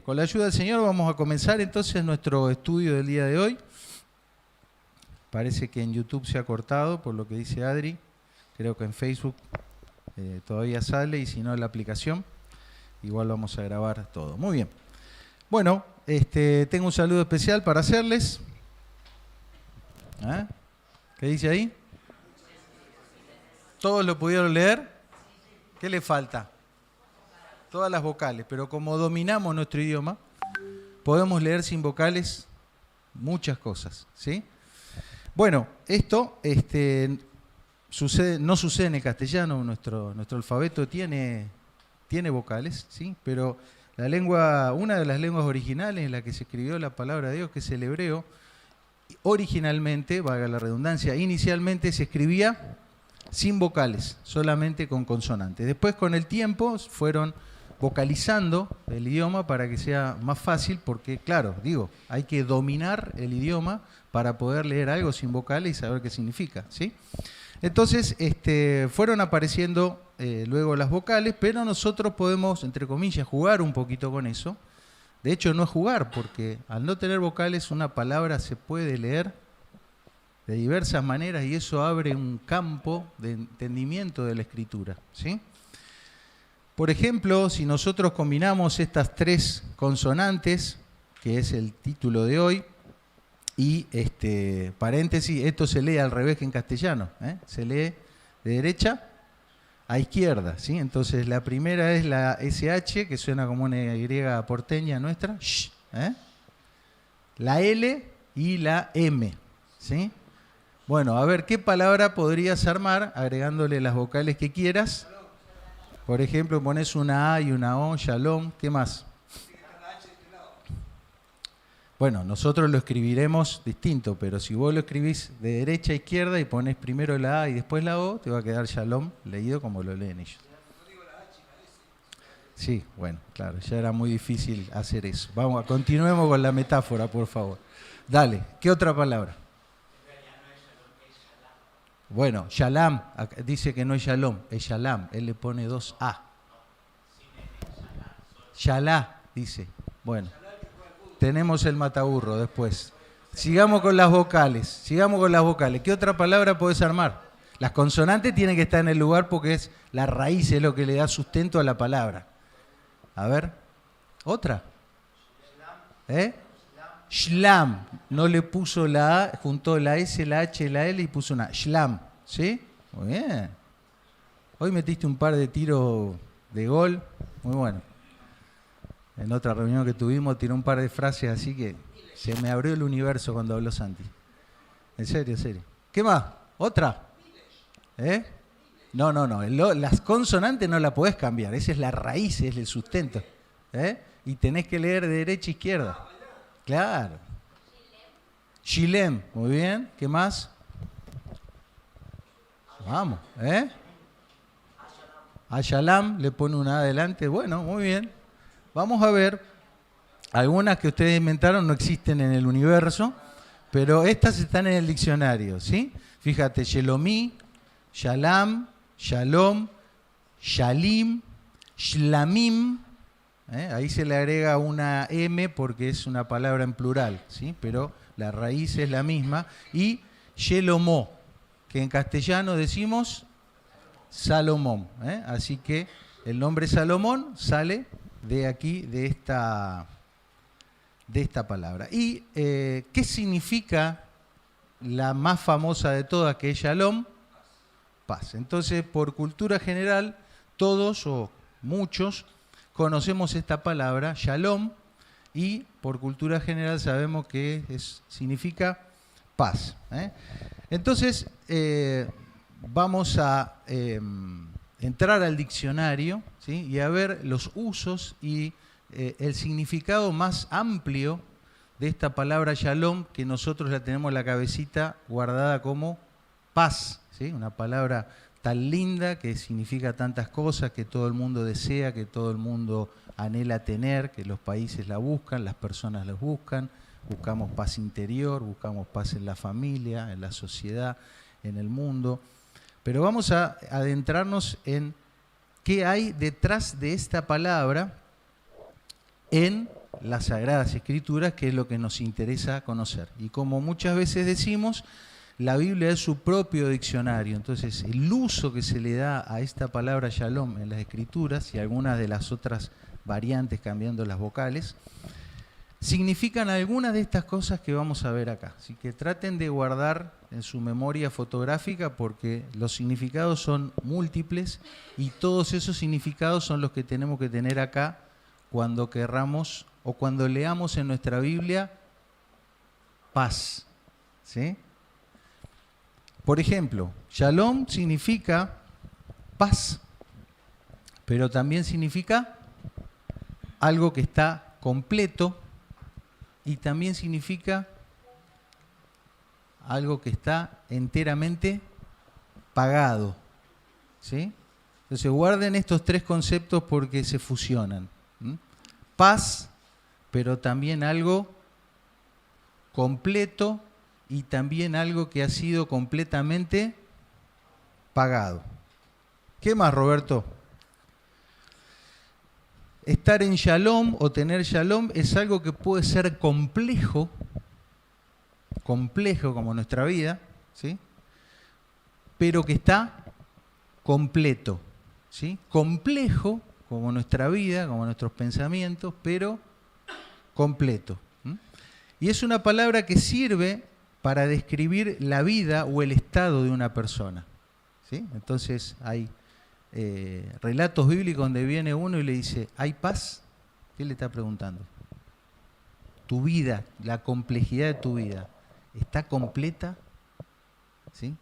con la ayuda del Señor vamos a comenzar entonces nuestro estudio del día de hoy. Parece que en YouTube se ha cortado, por lo que dice Adri. Creo que en Facebook todavía sale, y si no en la aplicación, igual vamos a grabar todo. Muy bien. Bueno, tengo un saludo especial para hacerles. ¿Qué dice ahí? ¿Todos lo pudieron leer? ¿Qué le falta? Todas las vocales, pero como dominamos nuestro idioma, podemos leer sin vocales muchas cosas, ¿sí? Bueno, esto no sucede en el castellano. Nuestro alfabeto tiene vocales, ¿sí? Pero una de las lenguas originales en la que se escribió la palabra de Dios, que es el hebreo, originalmente, valga la redundancia, inicialmente se escribía sin vocales, solamente con consonantes. Después, con el tiempo, fueron vocalizando el idioma para que sea más fácil, porque, claro, hay que dominar el idioma para poder leer algo sin vocales y saber qué significa, ¿sí? Entonces, fueron apareciendo luego las vocales, pero nosotros podemos, entre comillas, jugar un poquito con eso. De hecho, no es jugar, porque al no tener vocales, una palabra se puede leer de diversas maneras y eso abre un campo de entendimiento de la escritura, ¿sí? Por ejemplo, si nosotros combinamos estas tres consonantes, que es el título de hoy, y paréntesis, esto se lee al revés que en castellano, se lee de derecha a izquierda, ¿sí? Entonces la primera es la SH, que suena como una Y porteña nuestra, la L y la M, ¿sí? Bueno, a ver, ¿qué palabra podrías armar agregándole las vocales que quieras? Por ejemplo, pones una A y una O, shalom, ¿qué más? Bueno, nosotros lo escribiremos distinto, pero si vos lo escribís de derecha a izquierda y pones primero la A y después la O, te va a quedar shalom leído como lo leen ellos. Sí, bueno, claro, ya era muy difícil hacer eso. Continuemos con la metáfora, por favor. Dale, ¿qué otra palabra? Bueno, shalom, dice que no es shalom, es shalom, él le pone dos A. Shalá, dice. Bueno, tenemos el mataburro después. Sigamos con las vocales, ¿Qué otra palabra podés armar? Las consonantes tienen que estar en el lugar porque es la raíz, es lo que le da sustento a la palabra. A ver, ¿otra? Shlam, no le puso la A, juntó la S, la H, la L y puso una shlam, ¿sí? Muy bien. Hoy metiste un par de tiros de gol, muy bueno. En otra reunión que tuvimos tiró un par de frases así que se me abrió el universo cuando habló Santi. En serio. ¿Qué más? ¿Otra? No, las consonantes no las podés cambiar, esa es la raíz, es el sustento. Y tenés que leer de derecha a izquierda. Claro. Shilem, muy bien. ¿Qué más? Vamos, Ashalam, le pone una adelante. Bueno, muy bien. Vamos a ver. Algunas que ustedes inventaron no existen en el universo, pero estas están en el diccionario, ¿sí? Fíjate, Shelomí, Shalam, Shalom, Shalim, Shlamim. Ahí se le agrega una M porque es una palabra en plural, ¿sí? Pero la raíz es la misma. Y Shelomó, que en castellano decimos Salomón. Así que el nombre Salomón sale de aquí, de esta palabra. ¿Y qué significa la más famosa de todas, que es Shalom? Paz. Entonces, por cultura general, todos o muchos conocemos esta palabra, Shalom, y por cultura general sabemos que significa paz. Entonces, vamos a entrar al diccionario, ¿sí? Y a ver los usos y el significado más amplio de esta palabra Shalom, que nosotros la tenemos en la cabecita guardada como paz, ¿sí? Una palabra tan linda, que significa tantas cosas, que todo el mundo desea, que todo el mundo anhela tener, que los países la buscan, las personas la buscan, buscamos paz interior, buscamos paz en la familia, en la sociedad, en el mundo. Pero vamos a adentrarnos en qué hay detrás de esta palabra en las Sagradas Escrituras, que es lo que nos interesa conocer. Y como muchas veces decimos, la Biblia es su propio diccionario. Entonces, el uso que se le da a esta palabra shalom en las Escrituras y algunas de las otras variantes cambiando las vocales, significan algunas de estas cosas que vamos a ver acá. Así que traten de guardar en su memoria fotográfica porque los significados son múltiples y todos esos significados son los que tenemos que tener acá cuando querramos o cuando leamos en nuestra Biblia paz. ¿Sí? Por ejemplo, shalom significa paz, pero también significa algo que está completo y también significa algo que está enteramente pagado. ¿Sí? Entonces guarden estos tres conceptos porque se fusionan. Paz, pero también algo completo y también algo que ha sido completamente pagado. ¿Qué más, Roberto? Estar en shalom o tener shalom es algo que puede ser complejo como nuestra vida, ¿sí? Pero que está completo, ¿sí? Complejo como nuestra vida, como nuestros pensamientos, pero completo. Y es una palabra que sirve para describir la vida o el estado de una persona, ¿sí? Entonces hay relatos bíblicos donde viene uno y le dice, ¿hay paz? ¿Qué le está preguntando? Tu vida, la complejidad de tu vida, ¿está completa? ¿Sí?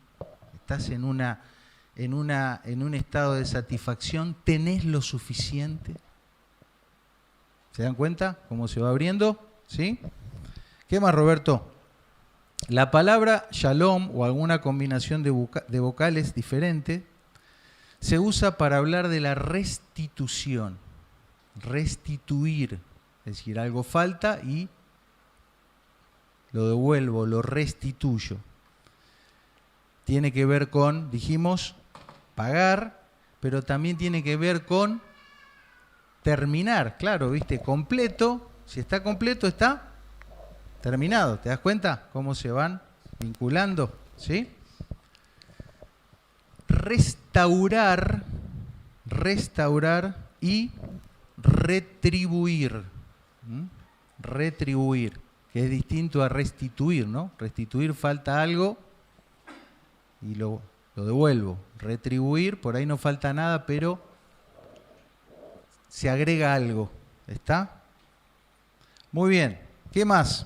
¿Estás en un estado de satisfacción? ¿Tenés lo suficiente? ¿Se dan cuenta cómo se va abriendo? ¿Sí? ¿Qué más, Roberto? La palabra shalom o alguna combinación de vocales diferente se usa para hablar de la restitución, restituir, es decir, algo falta y lo devuelvo, lo restituyo. Tiene que ver con, dijimos, pagar, pero también tiene que ver con terminar, claro, ¿viste? Completo, si está completo está terminado, ¿te das cuenta cómo se van vinculando? ¿Sí? Restaurar y retribuir. Retribuir, que es distinto a restituir, ¿no? Restituir falta algo y lo devuelvo. Retribuir, por ahí no falta nada, pero se agrega algo. ¿Está? Muy bien. ¿Qué más?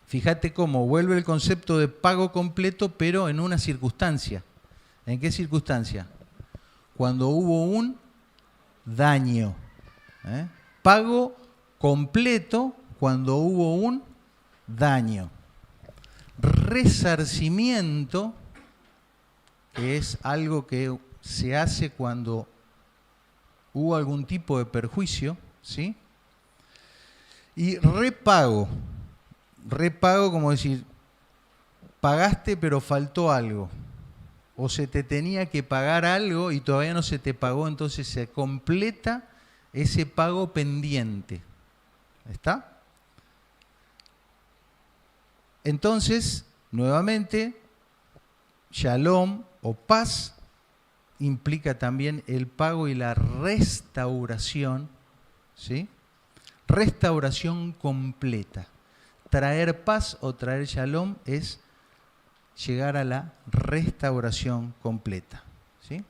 Fíjate cómo vuelve el concepto de pago completo, pero en una circunstancia. ¿En qué circunstancia? Cuando hubo un daño. Pago completo cuando hubo un daño. Resarcimiento, que es algo que se hace cuando hubo algún tipo de perjuicio, ¿sí? Y repago. Repago como decir, pagaste pero faltó algo. O se te tenía que pagar algo y todavía no se te pagó, entonces se completa ese pago pendiente. ¿Está? Entonces, nuevamente, shalom o paz implica también el pago y la restauración, ¿sí? Restauración completa. Traer paz o traer shalom es llegar a la restauración completa, ¿sí?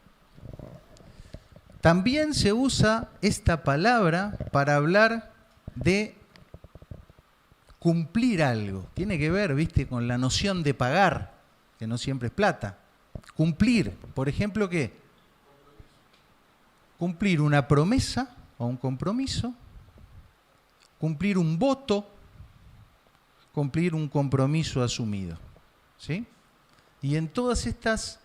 También se usa esta palabra para hablar de cumplir algo. Tiene que ver, ¿viste?, con la noción de pagar, que no siempre es plata. Cumplir, por ejemplo, ¿qué? Cumplir una promesa o un compromiso, cumplir un voto, cumplir un compromiso asumido, ¿sí? Y en todas estas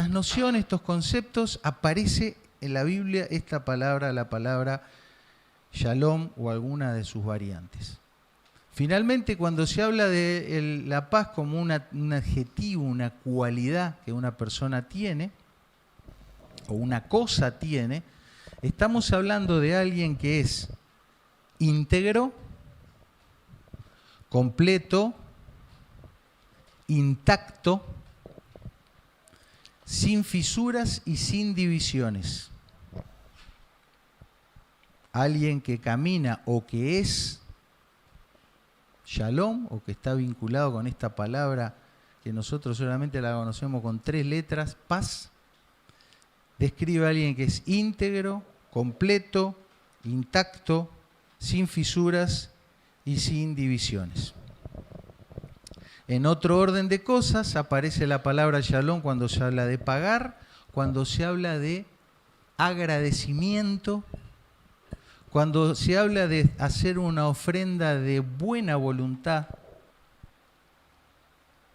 nociones, estos conceptos, aparece en la Biblia esta palabra, la palabra shalom o alguna de sus variantes. Finalmente, cuando se habla de la paz como un adjetivo, una cualidad que una persona tiene o una cosa tiene, estamos hablando de alguien que es íntegro, completo, intacto, sin fisuras y sin divisiones. Alguien que camina o que es Shalom, o que está vinculado con esta palabra que nosotros solamente la conocemos con 3 letras, paz, describe a alguien que es íntegro, completo, intacto, sin fisuras y sin divisiones. En otro orden de cosas aparece la palabra Shalom cuando se habla de pagar, cuando se habla de agradecimiento, cuando se habla de hacer una ofrenda de buena voluntad.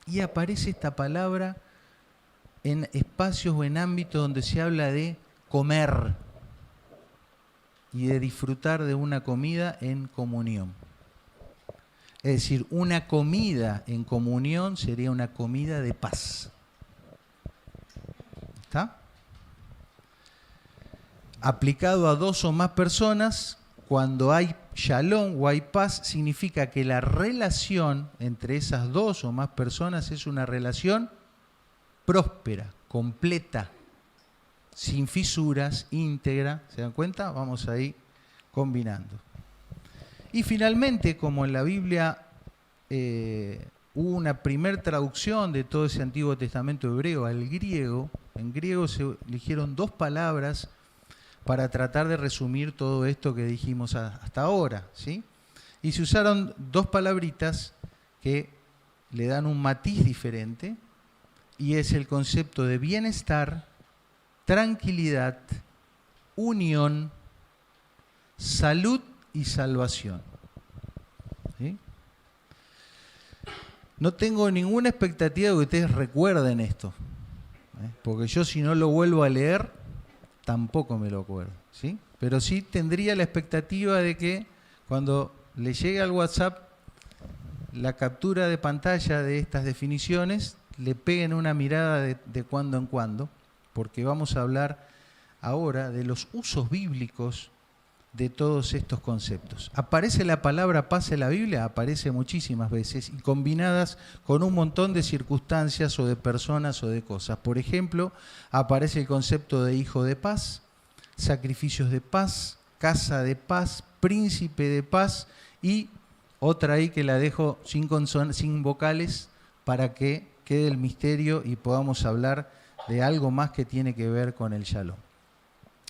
Y aparece esta palabra en espacios o en ámbitos donde se habla de comer y de disfrutar de una comida en comunión. Es decir, una comida en comunión sería una comida de paz. ¿Está? Aplicado a 2 o más personas, cuando hay shalom o hay paz, significa que la relación entre esas 2 o más personas es una relación próspera, completa, sin fisuras, íntegra. ¿Se dan cuenta? Vamos ahí combinando. Y finalmente, como en la Biblia hubo una primer traducción de todo ese Antiguo Testamento hebreo al griego, en griego se eligieron 2 palabras para tratar de resumir todo esto que dijimos hasta ahora, ¿sí? Y se usaron 2 palabritas que le dan un matiz diferente, y es el concepto de bienestar, tranquilidad, unión, salud y salvación. ¿Sí? No tengo ninguna expectativa de que ustedes recuerden esto, porque yo, si no lo vuelvo a leer, tampoco me lo acuerdo, ¿sí? Pero sí tendría la expectativa de que cuando le llegue al WhatsApp la captura de pantalla de estas definiciones, le peguen una mirada de cuando en cuando, porque vamos a hablar ahora de los usos bíblicos de todos estos conceptos. ¿Aparece la palabra paz en la Biblia? Aparece muchísimas veces, y combinadas con un montón de circunstancias o de personas o de cosas. Por ejemplo, aparece el concepto de hijo de paz, sacrificios de paz, casa de paz, príncipe de paz, y otra ahí que la dejo sin vocales para que quede el misterio y podamos hablar de algo más que tiene que ver con el Shalom.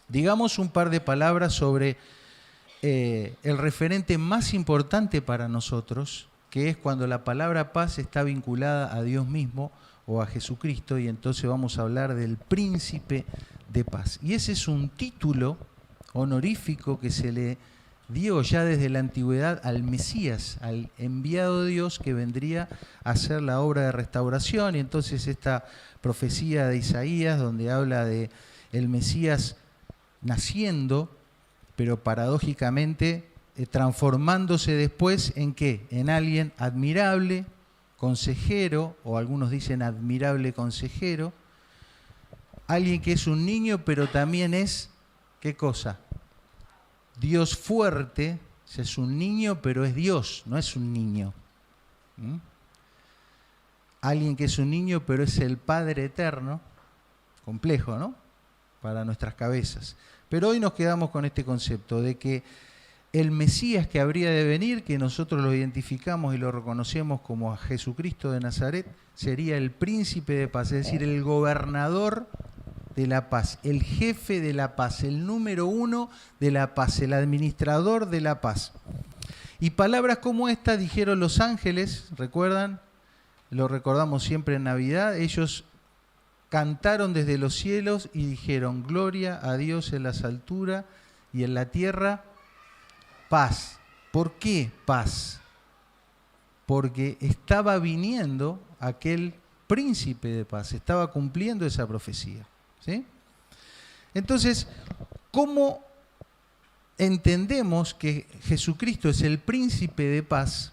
Digamos un par de palabras sobre el referente más importante para nosotros, que es cuando la palabra paz está vinculada a Dios mismo o a Jesucristo, y entonces vamos a hablar del príncipe de paz. Y ese es un título honorífico que se le dio ya desde la antigüedad al Mesías, al enviado de Dios que vendría a hacer la obra de restauración. Y entonces esta profecía de Isaías, donde habla de el Mesías naciendo, pero paradójicamente transformándose después en ¿qué? En alguien admirable, consejero, o algunos dicen admirable consejero, alguien que es un niño, pero también es, ¿qué cosa? Dios fuerte. Es un niño, pero es Dios, no es un niño. Alguien que es un niño, pero es el Padre eterno. Complejo, ¿no? Para nuestras cabezas. Pero hoy nos quedamos con este concepto de que el Mesías que habría de venir, que nosotros lo identificamos y lo reconocemos como a Jesucristo de Nazaret, sería el príncipe de paz, es decir, el gobernador de la paz, el jefe de la paz, el número 1 de la paz, el administrador de la paz. Y palabras como esta dijeron los ángeles, ¿recuerdan? Lo recordamos siempre en Navidad. Ellos cantaron desde los cielos y dijeron: gloria a Dios en las alturas y en la tierra paz. ¿Por qué paz? Porque estaba viniendo aquel príncipe de paz, estaba cumpliendo esa profecía. ¿Sí? Entonces, ¿cómo entendemos que Jesucristo es el príncipe de paz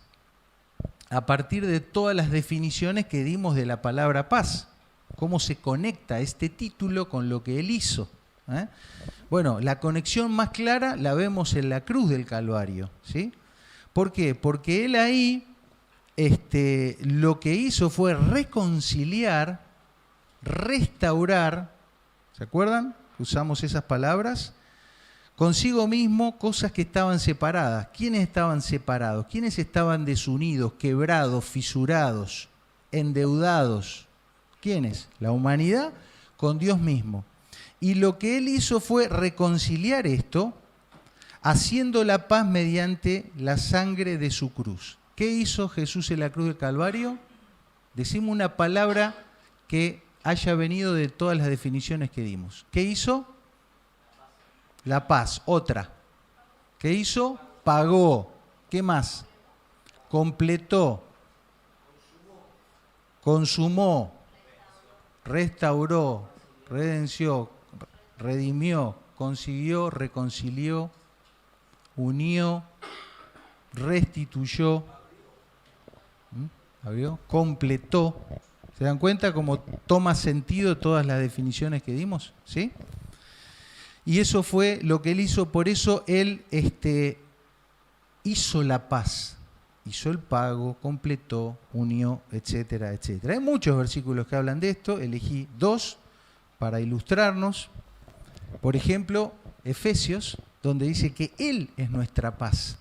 a partir de todas las definiciones que dimos de la palabra paz? ¿Cómo se conecta este título con lo que Él hizo? ¿eh? Bueno, la conexión más clara la vemos en la cruz del Calvario, ¿sí? ¿Por qué? Porque él ahí lo que hizo fue reconciliar, restaurar, ¿se acuerdan? Usamos esas palabras. Consigo mismo cosas que estaban separadas. ¿Quiénes estaban separados? ¿Quiénes estaban desunidos, quebrados, fisurados, endeudados? ¿Quiénes? La humanidad con Dios mismo. Y lo que él hizo fue reconciliar esto, haciendo la paz mediante la sangre de su cruz. ¿Qué hizo Jesús en la cruz del Calvario? Decimos una palabra que haya venido de todas las definiciones que dimos. ¿Qué hizo? La paz. Otra. ¿Qué hizo? Pagó. ¿Qué más? Completó. Consumó. Restauró. Redenció. Redimió. Consiguió. Reconcilió. Unió. Restituyó. ¿Abrió? Completó. ¿Se dan cuenta cómo toma sentido todas las definiciones que dimos? ¿Sí? Y eso fue lo que él hizo, por eso él hizo la paz, hizo el pago, completó, unió, etcétera, etcétera. Hay muchos versículos que hablan de esto, elegí 2 para ilustrarnos. Por ejemplo, Efesios, donde dice que él es nuestra paz,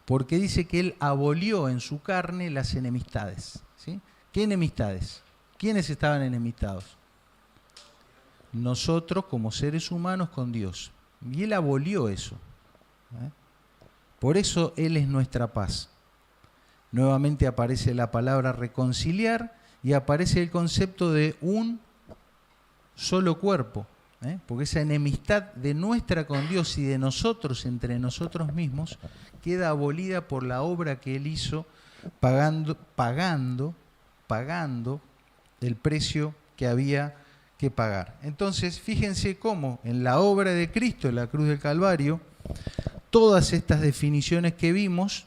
porque dice que él abolió en su carne las enemistades, ¿sí? ¿Qué enemistades? ¿Quiénes estaban enemistados? Nosotros como seres humanos con Dios. Y él abolió eso. Por eso él es nuestra paz. Nuevamente aparece la palabra reconciliar y aparece el concepto de un solo cuerpo. Porque esa enemistad de nuestra con Dios y de nosotros entre nosotros mismos queda abolida por la obra que él hizo pagando el precio que había que pagar. Entonces, fíjense cómo en la obra de Cristo, en la cruz del Calvario, todas estas definiciones que vimos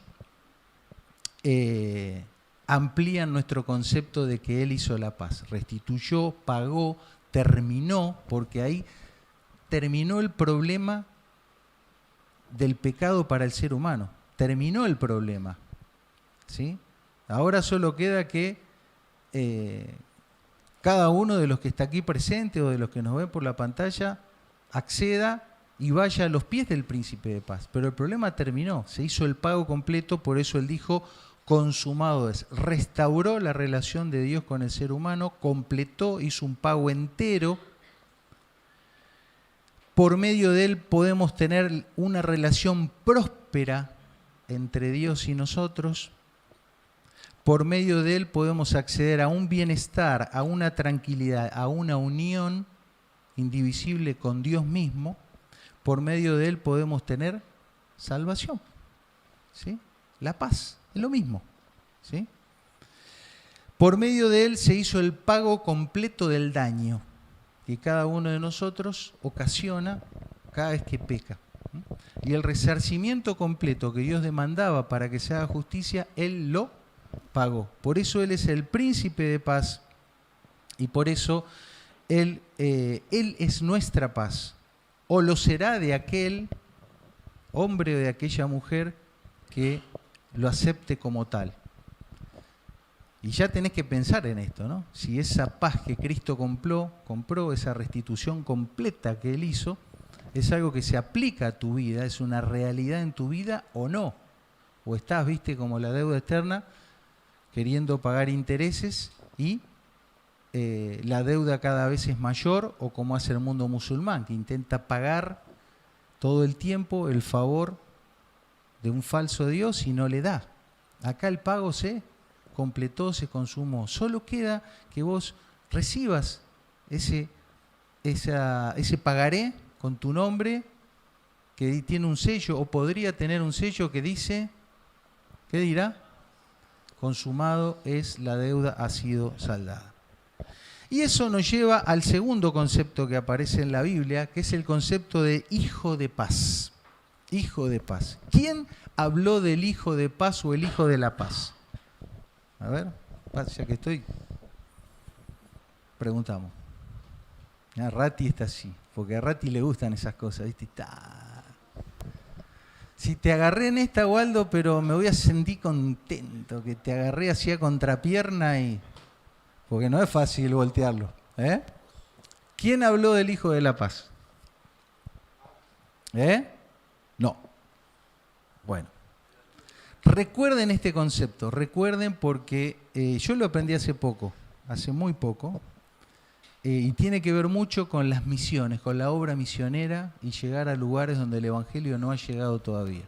amplían nuestro concepto de que Él hizo la paz. Restituyó, pagó, terminó, porque ahí terminó el problema del pecado para el ser humano. Terminó el problema, ¿sí? Ahora solo queda que cada uno de los que está aquí presente o de los que nos ven por la pantalla acceda y vaya a los pies del príncipe de paz. Pero el problema terminó, se hizo el pago completo, por eso él dijo, consumado es. Restauró la relación de Dios con el ser humano, completó, hizo un pago entero. Por medio de él podemos tener una relación próspera entre Dios y nosotros. Por medio de él podemos acceder a un bienestar, a una tranquilidad, a una unión indivisible con Dios mismo. Por medio de él podemos tener salvación, ¿sí? La paz, es lo mismo, ¿sí? Por medio de él se hizo el pago completo del daño que cada uno de nosotros ocasiona cada vez que peca. Y el resarcimiento completo que Dios demandaba para que se haga justicia, él lo pagó. Por eso él es el príncipe de paz y por eso él es nuestra paz. O lo será de aquel hombre o de aquella mujer que lo acepte como tal. Y ya tenés que pensar en esto, ¿no? Si esa paz que Cristo compró, esa restitución completa que Él hizo, es algo que se aplica a tu vida, es una realidad en tu vida o no. O estás, viste, como la deuda externa, queriendo pagar intereses y la deuda cada vez es mayor, o como hace el mundo musulmán, que intenta pagar todo el tiempo el favor de un falso Dios y no le da. Acá el pago se completó, se consumó. Solo queda que vos recibas ese pagaré con tu nombre, que tiene un sello, o podría tener un sello que dice, ¿qué dirá? Consumado es, la deuda ha sido saldada. Y eso nos lleva al segundo concepto que aparece en la Biblia, que es el concepto de hijo de paz. Hijo de paz. ¿Quién habló del hijo de paz o el hijo de la paz? A ver, ya que estoy, preguntamos. Rati está así. porque a Rati le gustan esas cosas, ¿viste? Si te agarré en esta, Waldo, pero me voy a sentir contento, que te agarré así a contrapierna y... Porque no es fácil voltearlo, ¿eh? ¿Quién habló del Hijo de la Paz? No. Bueno. Recuerden este concepto, recuerden porque yo lo aprendí hace poco, hace muy poco, y tiene que ver mucho con las misiones, con la obra misionera y llegar a lugares donde el Evangelio no ha llegado todavía.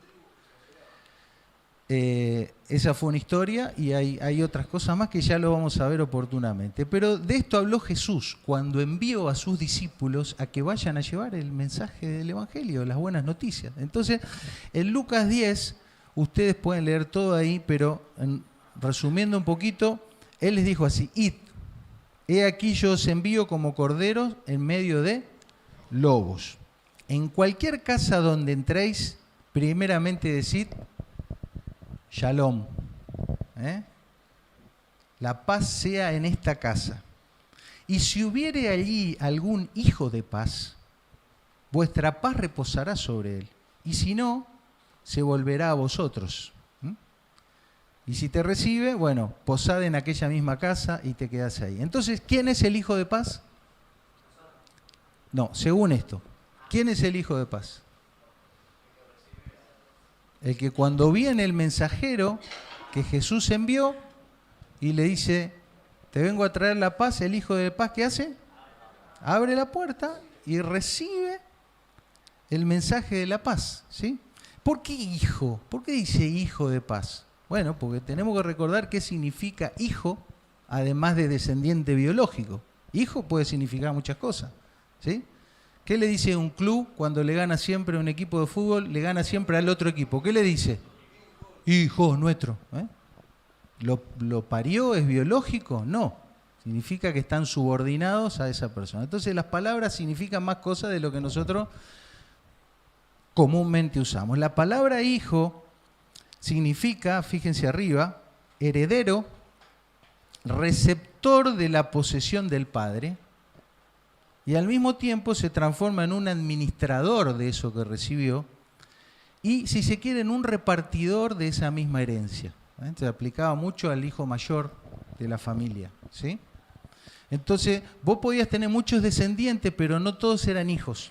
Esa fue una historia y hay otras cosas más que ya lo vamos a ver oportunamente. Pero de esto habló Jesús cuando envió a sus discípulos a que vayan a llevar el mensaje del Evangelio, las buenas noticias. Entonces, en Lucas 10, ustedes pueden leer todo ahí, pero resumiendo un poquito, Él les dijo así: id, he aquí yo os envío como corderos en medio de lobos. En cualquier casa donde entréis, primeramente decid Shalom. La paz sea en esta casa. Y si hubiere allí algún hijo de paz, vuestra paz reposará sobre él. Y si no, se volverá a vosotros. Y si te recibe, bueno, posad en aquella misma casa y te quedás ahí. Entonces, ¿quién es el hijo de paz? No, según esto, ¿quién es el hijo de paz? El que cuando viene el mensajero que Jesús envió y le dice, te vengo a traer la paz, el hijo de paz, ¿qué hace? Abre la puerta y recibe el mensaje de la paz, ¿sí? ¿Por qué hijo? ¿Por qué dice hijo de paz? Bueno, porque tenemos que recordar qué significa hijo, además de descendiente biológico. Hijo puede significar muchas cosas, ¿sí? ¿Qué le dice un club cuando le gana siempre a un equipo de fútbol? Le gana siempre al otro equipo. ¿Qué le dice? Hijo nuestro. ¿Lo parió? ¿Es biológico? No. Significa que están subordinados a esa persona. Entonces las palabras significan más cosas de lo que nosotros comúnmente usamos. La palabra hijo significa, fíjense arriba, heredero, receptor de la posesión del padre, y al mismo tiempo se transforma en un administrador de eso que recibió y, si se quiere, en un repartidor de esa misma herencia. Se aplicaba mucho al hijo mayor de la familia, ¿sí? Entonces, vos podías tener muchos descendientes, pero no todos eran hijos.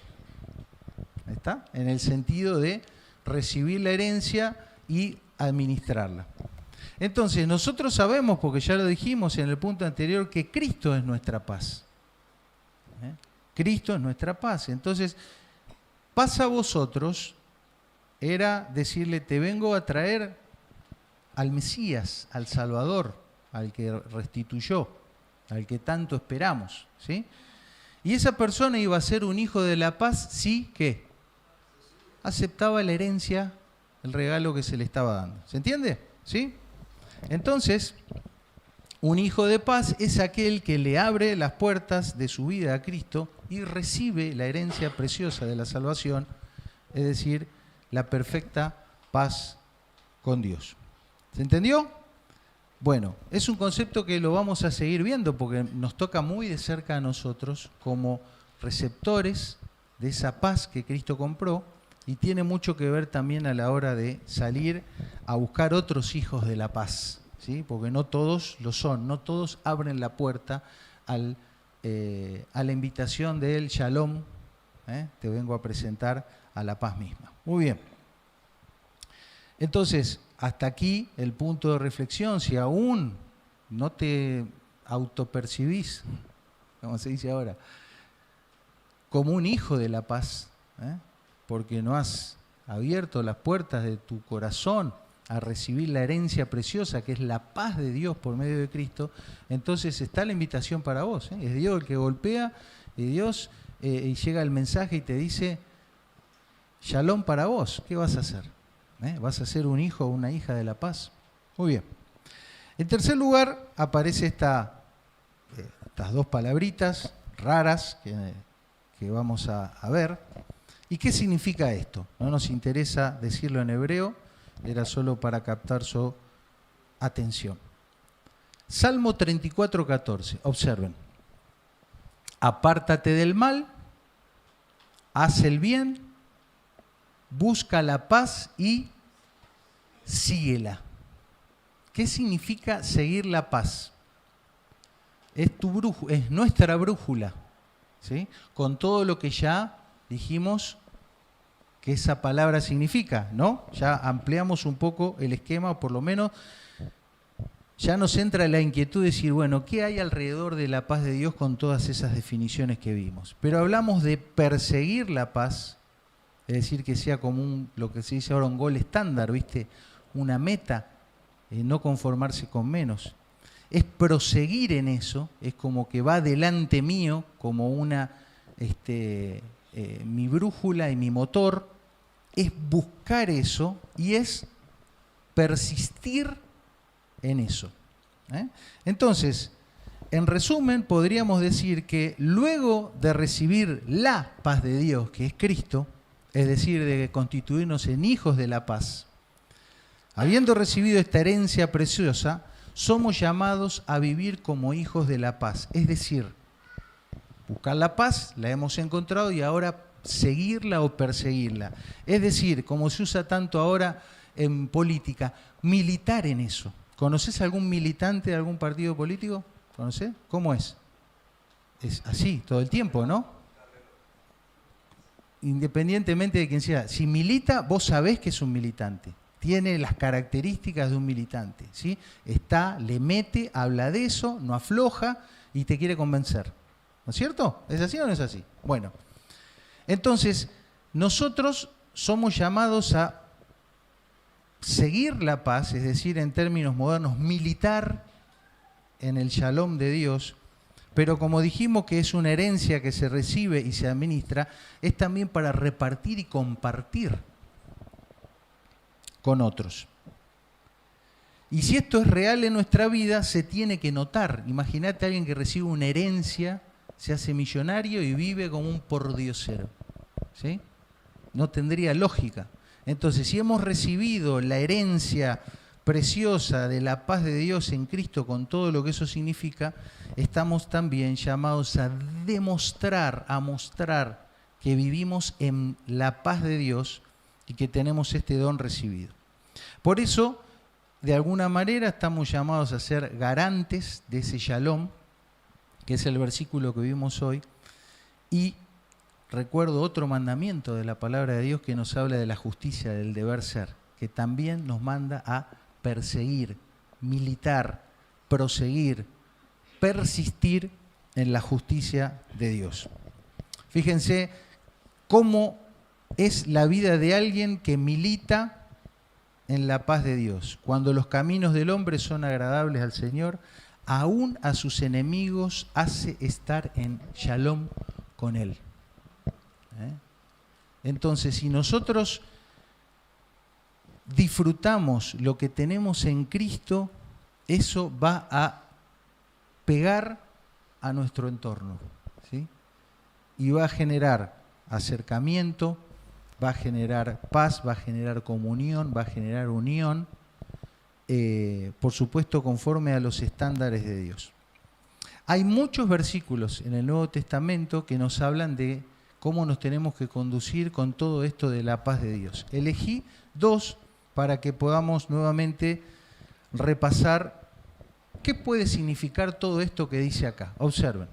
¿Está? En el sentido de recibir la herencia y administrarla. Entonces, nosotros sabemos, porque ya lo dijimos en el punto anterior, que Cristo es nuestra paz. Cristo es nuestra paz. Entonces, paz a vosotros era decirle, te vengo a traer al Mesías, al Salvador, al que restituyó, al que tanto esperamos, ¿sí? Y esa persona iba a ser un hijo de la paz si, ¿qué? Aceptaba la herencia, el regalo que se le estaba dando. ¿Se entiende? ¿Sí? Entonces, un hijo de paz es aquel que le abre las puertas de su vida a Cristo y recibe la herencia preciosa de la salvación, es decir, la perfecta paz con Dios. ¿Se entendió? Bueno, es un concepto que lo vamos a seguir viendo porque nos toca muy de cerca a nosotros como receptores de esa paz que Cristo compró y tiene mucho que ver también a la hora de salir a buscar otros hijos de la paz, ¿sí? Porque no todos lo son, no todos abren la puerta a la invitación del Shalom, te vengo a presentar a la paz misma. Muy bien. Entonces, hasta aquí el punto de reflexión. Si aún no te autopercibís, como se dice ahora, como un hijo de la paz, porque no has abierto las puertas de tu corazón a recibir la herencia preciosa que es la paz de Dios por medio de Cristo, entonces está la invitación para vos. Es Dios el que golpea, y Dios y llega el mensaje y te dice, Shalom para vos, ¿qué vas a hacer? ¿Vas a ser un hijo o una hija de la paz? Muy bien. En tercer lugar aparece estas dos palabritas raras que vamos a ver. ¿Y qué significa esto? No nos interesa decirlo en hebreo, era solo para captar su atención. Salmo 34:14, observen. Apártate del mal haz el bien, busca la paz y síguela. ¿Qué significa seguir la paz? Es nuestra brújula, ¿sí? Con todo lo que ya dijimos que esa palabra significa, ¿no? Ya ampliamos un poco el esquema, por lo menos ya nos entra la inquietud de decir, bueno, ¿qué hay alrededor de la paz de Dios con todas esas definiciones que vimos? Pero hablamos de perseguir la paz, es decir, que sea como lo que se dice ahora un gol estándar, ¿viste? Una meta, no conformarse con menos. Es proseguir en eso, es como que va delante mío, como mi brújula y mi motor, es buscar eso y es persistir en eso. Entonces, en resumen, podríamos decir que luego de recibir la paz de Dios, que es Cristo, es decir, de constituirnos en hijos de la paz, habiendo recibido esta herencia preciosa, somos llamados a vivir como hijos de la paz. Es decir, buscar la paz, la hemos encontrado y ahora seguirla o perseguirla. Es decir, como se usa tanto ahora en política, militar en eso. ¿Conoces algún militante de algún partido político? ¿Conoces? ¿Cómo es? Es así, todo el tiempo, ¿no? Independientemente de quién sea. Si milita, vos sabés que es un militante. Tiene las características de un militante, ¿sí? Le mete, habla de eso, no afloja y te quiere convencer. ¿No es cierto? ¿Es así o no es así? Bueno, entonces nosotros somos llamados a seguir la paz, es decir, en términos modernos, militar en el shalom de Dios, pero como dijimos que es una herencia que se recibe y se administra, es también para repartir y compartir con otros. Y si esto es real en nuestra vida, se tiene que notar. Imagínate a alguien que recibe una herencia, se hace millonario y vive como un pordiosero, ¿sí? No tendría lógica. Entonces, si hemos recibido la herencia preciosa de la paz de Dios en Cristo con todo lo que eso significa, estamos también llamados a demostrar, a mostrar que vivimos en la paz de Dios y que tenemos este don recibido. Por eso, de alguna manera, estamos llamados a ser garantes de ese shalom, que es el versículo que vimos hoy, y recuerdo otro mandamiento de la palabra de Dios que nos habla de la justicia, del deber ser, que también nos manda a perseguir, militar, proseguir, persistir en la justicia de Dios. Fíjense cómo es la vida de alguien que milita en la paz de Dios. Cuando los caminos del hombre son agradables al Señor, aún a sus enemigos hace estar en shalom con Él. Entonces, si nosotros disfrutamos lo que tenemos en Cristo, eso va a pegar a nuestro entorno, ¿sí? Y va a generar acercamiento, va a generar paz, va a generar comunión, va a generar unión, por supuesto conforme a los estándares de Dios. Hay muchos versículos en el Nuevo Testamento que nos hablan de cómo nos tenemos que conducir con todo esto de la paz de Dios. Elegí 2 para que podamos nuevamente repasar qué puede significar todo esto que dice acá. Observen.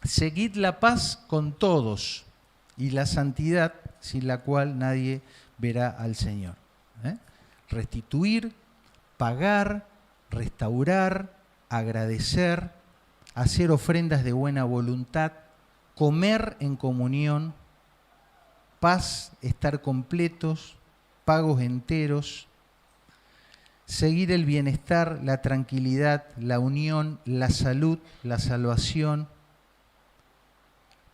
Seguid la paz con todos y la santidad sin la cual nadie verá al Señor. Restituir, pagar, restaurar, agradecer, hacer ofrendas de buena voluntad, comer en comunión, paz, estar completos, pagos enteros, seguir el bienestar, la tranquilidad, la unión, la salud, la salvación,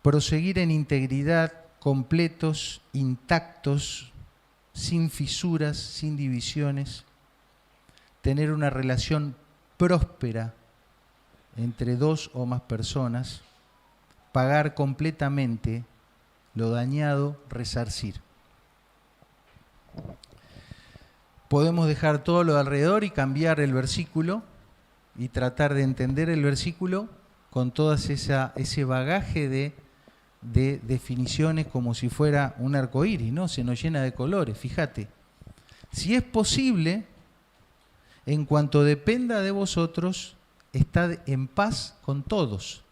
proseguir en integridad, completos, intactos, sin fisuras, sin divisiones, tener una relación próspera entre 2 o más personas, pagar completamente lo dañado, resarcir. Podemos dejar todo lo de alrededor y cambiar el versículo y tratar de entender el versículo con todo ese bagaje de de definiciones como si fuera un arco iris, ¿no? Se nos llena de colores, fíjate. Si es posible, en cuanto dependa de vosotros, estad en paz con todos.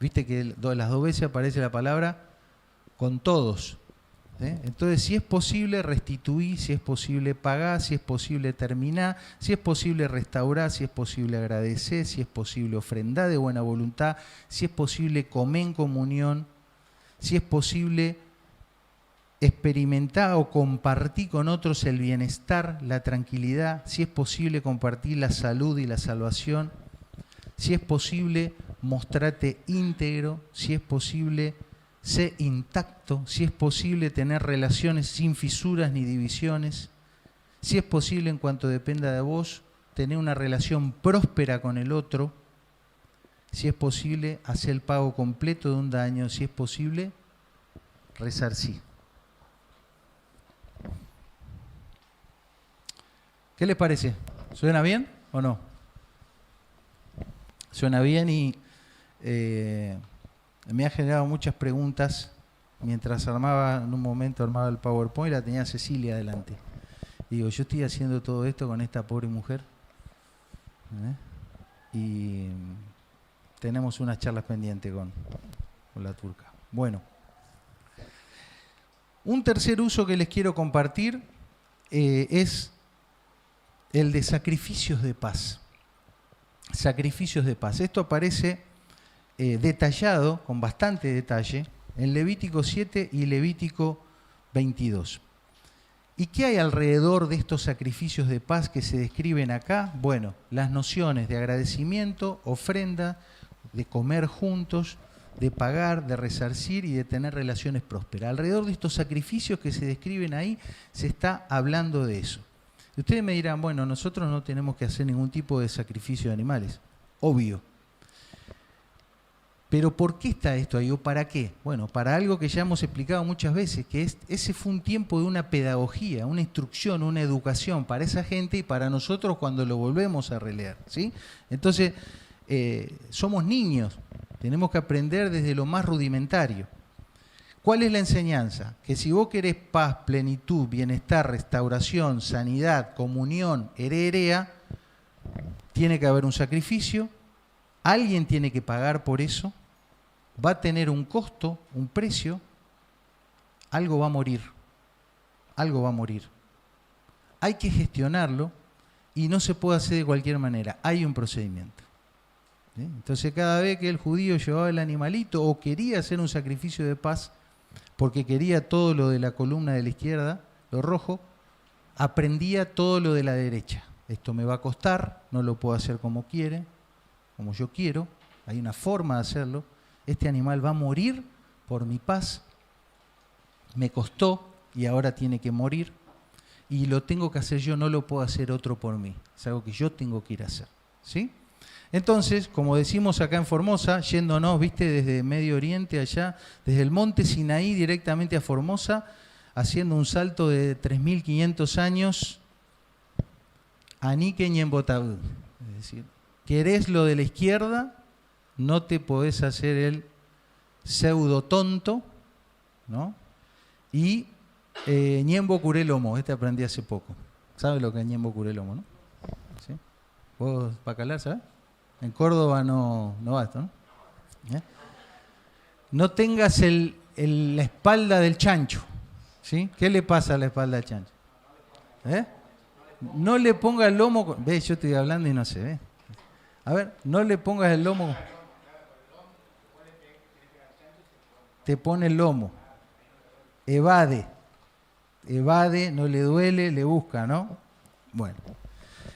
Viste que las dos veces aparece la palabra con todos. Entonces, si es posible, restituir, si es posible, pagar, si es posible, terminar, si es posible, restaurar, si es posible, agradecer, si es posible, ofrendar de buena voluntad, si es posible, comer en comunión, si es posible, experimentar o compartir con otros el bienestar, la tranquilidad, si es posible, compartir la salud y la salvación, si es posible, mostrarte íntegro, si es posible, sé intacto, si es posible tener relaciones sin fisuras ni divisiones, si es posible en cuanto dependa de vos, tener una relación próspera con el otro, si es posible hacer el pago completo de un daño, si es posible resarcir. ¿Qué les parece? ¿Suena bien o no? Suena bien y me ha generado muchas preguntas mientras en un momento armaba el PowerPoint, la tenía Cecilia adelante. Digo, yo estoy haciendo todo esto con esta pobre mujer, y tenemos unas charlas pendientes con la turca. Bueno, un tercer uso que les quiero compartir es el de sacrificios de paz. Sacrificios de paz. Esto aparece detallado, con bastante detalle, en Levítico 7 y Levítico 22. ¿Y qué hay alrededor de estos sacrificios de paz que se describen acá? Bueno, las nociones de agradecimiento, ofrenda, de comer juntos, de pagar, de resarcir y de tener relaciones prósperas. Alrededor de estos sacrificios que se describen ahí, se está hablando de eso. Y ustedes me dirán, bueno, nosotros no tenemos que hacer ningún tipo de sacrificio de animales. Obvio. Pero ¿por qué está esto ahí o para qué? Bueno, para algo que ya hemos explicado muchas veces, que ese fue un tiempo de una pedagogía, una instrucción, una educación para esa gente y para nosotros cuando lo volvemos a releer, ¿sí? Entonces, somos niños, tenemos que aprender desde lo más rudimentario. ¿Cuál es la enseñanza? Que si vos querés paz, plenitud, bienestar, restauración, sanidad, comunión, herea, tiene que haber un sacrificio, alguien tiene que pagar por eso, va a tener un costo, un precio, algo va a morir, algo va a morir. Hay que gestionarlo y no se puede hacer de cualquier manera, hay un procedimiento. ¿Sí? Entonces cada vez que el judío llevaba el animalito o quería hacer un sacrificio de paz, porque quería todo lo de la columna de la izquierda, lo rojo, aprendía todo lo de la derecha. Esto me va a costar, no lo puedo hacer como quiere, como yo quiero, hay una forma de hacerlo. Este animal va a morir por mi paz, me costó y ahora tiene que morir, y lo tengo que hacer yo, no lo puedo hacer otro por mí. Es algo que yo tengo que ir a hacer, ¿sí? Entonces, como decimos acá en Formosa, yéndonos, viste, desde Medio Oriente allá, desde el monte Sinaí directamente a Formosa, haciendo un salto de 3.500 años, Anique Ñembotabú. Es decir, querés lo de la izquierda, no te podés hacer el pseudo tonto, ¿no? Y Ñembo Curelomo, este aprendí hace poco. ¿Sabes lo que es Ñembo Curelomo, no? ¿Sí? ¿Vos, Bacalar, sabés? En Córdoba no basta, ¿no? No tengas la espalda del chancho, ¿sí? ¿Qué le pasa a la espalda del chancho? No le pongas el lomo... Ve, yo estoy hablando y no se ve. A ver, no le pongas el lomo... Te pone el lomo. Evade, no le duele, le busca, ¿no? Bueno,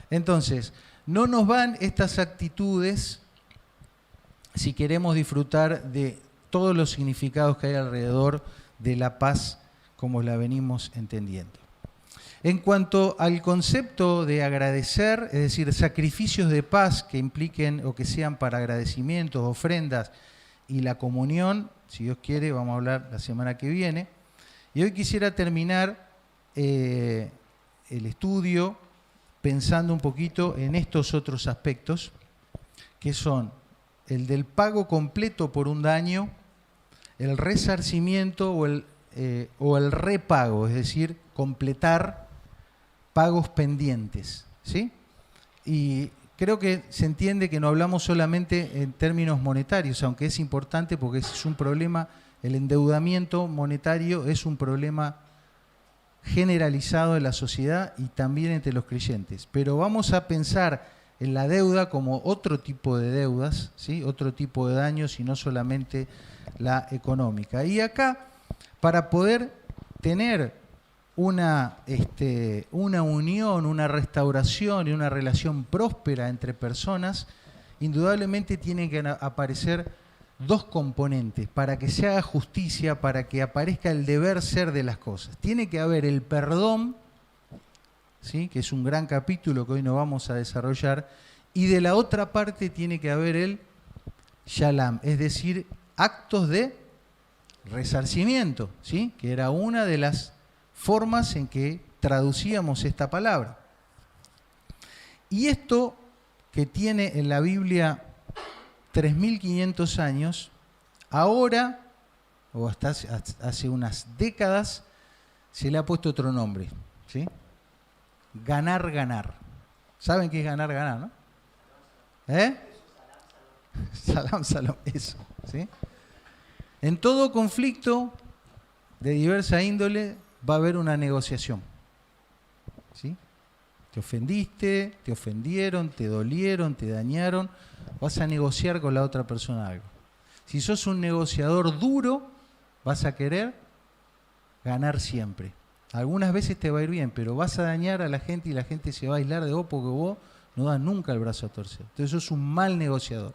entonces... No nos van estas actitudes si queremos disfrutar de todos los significados que hay alrededor de la paz como la venimos entendiendo. En cuanto al concepto de agradecer, es decir, sacrificios de paz que impliquen o que sean para agradecimientos, ofrendas y la comunión, si Dios quiere, vamos a hablar la semana que viene. Y hoy quisiera terminar el estudio pensando un poquito en estos otros aspectos, que son el del pago completo por un daño, el resarcimiento o el repago, es decir, completar pagos pendientes, ¿sí? Y creo que se entiende que no hablamos solamente en términos monetarios, aunque es importante porque es un problema, el endeudamiento monetario es un problema generalizado en la sociedad y también entre los creyentes. Pero vamos a pensar en la deuda como otro tipo de deudas, ¿sí? Otro tipo de daños y no solamente la económica. Y acá, para poder tener una unión, una restauración y una relación próspera entre personas, indudablemente tienen que aparecer dos componentes para que se haga justicia, para que aparezca el deber ser de las cosas. Tiene que haber el perdón, ¿sí? Que es un gran capítulo que hoy no vamos a desarrollar, y de la otra parte tiene que haber el shalom, es decir, actos de resarcimiento, ¿sí? Que era una de las formas en que traducíamos esta palabra. Y esto que tiene en la Biblia 3.500 años, ahora, o hasta hace unas décadas, se le ha puesto otro nombre, ¿sí? Ganar, ganar. ¿Saben qué es ganar, ganar, no? Salam, salam, eso, ¿sí? En todo conflicto de diversa índole va a haber una negociación, ¿sí? Te ofendiste, te ofendieron, te dolieron, te dañaron, vas a negociar con la otra persona algo. Si sos un negociador duro, vas a querer ganar siempre. Algunas veces te va a ir bien, pero vas a dañar a la gente y la gente se va a aislar de vos porque vos no das nunca el brazo a torcer. Entonces sos un mal negociador.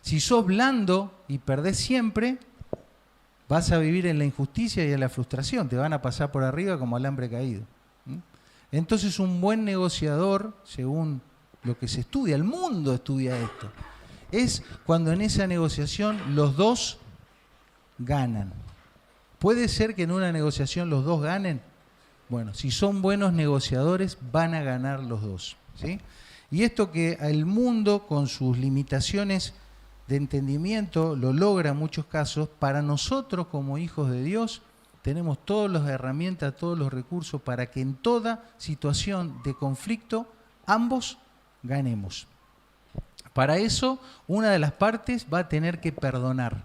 Si sos blando y perdés siempre, vas a vivir en la injusticia y en la frustración. Te van a pasar por arriba como alambre caído. Entonces un buen negociador, según lo que se estudia, el mundo estudia esto, es cuando en esa negociación los dos ganan. ¿Puede ser que en una negociación los dos ganen? Bueno, si son buenos negociadores, van a ganar los dos, ¿sí? Y esto que el mundo, con sus limitaciones de entendimiento, lo logra en muchos casos, para nosotros como hijos de Dios, tenemos todas las herramientas, todos los recursos para que en toda situación de conflicto ambos ganemos. Para eso, una de las partes va a tener que perdonar,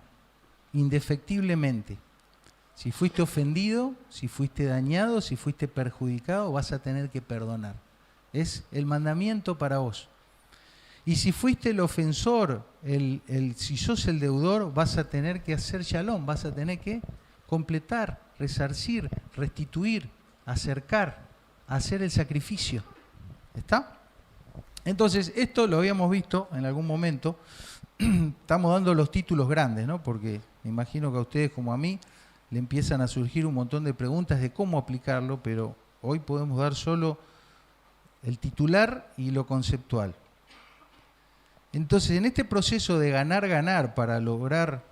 indefectiblemente. Si fuiste ofendido, si fuiste dañado, si fuiste perjudicado, vas a tener que perdonar. Es el mandamiento para vos. Y si fuiste el ofensor, si sos el deudor, vas a tener que hacer shalom, vas a tener que completar, resarcir, restituir, acercar, hacer el sacrificio. ¿Está? Entonces, esto lo habíamos visto en algún momento. Estamos dando los títulos grandes, ¿no? Porque me imagino que a ustedes como a mí le empiezan a surgir un montón de preguntas de cómo aplicarlo, pero hoy podemos dar solo el titular y lo conceptual. Entonces, en este proceso de ganar para lograr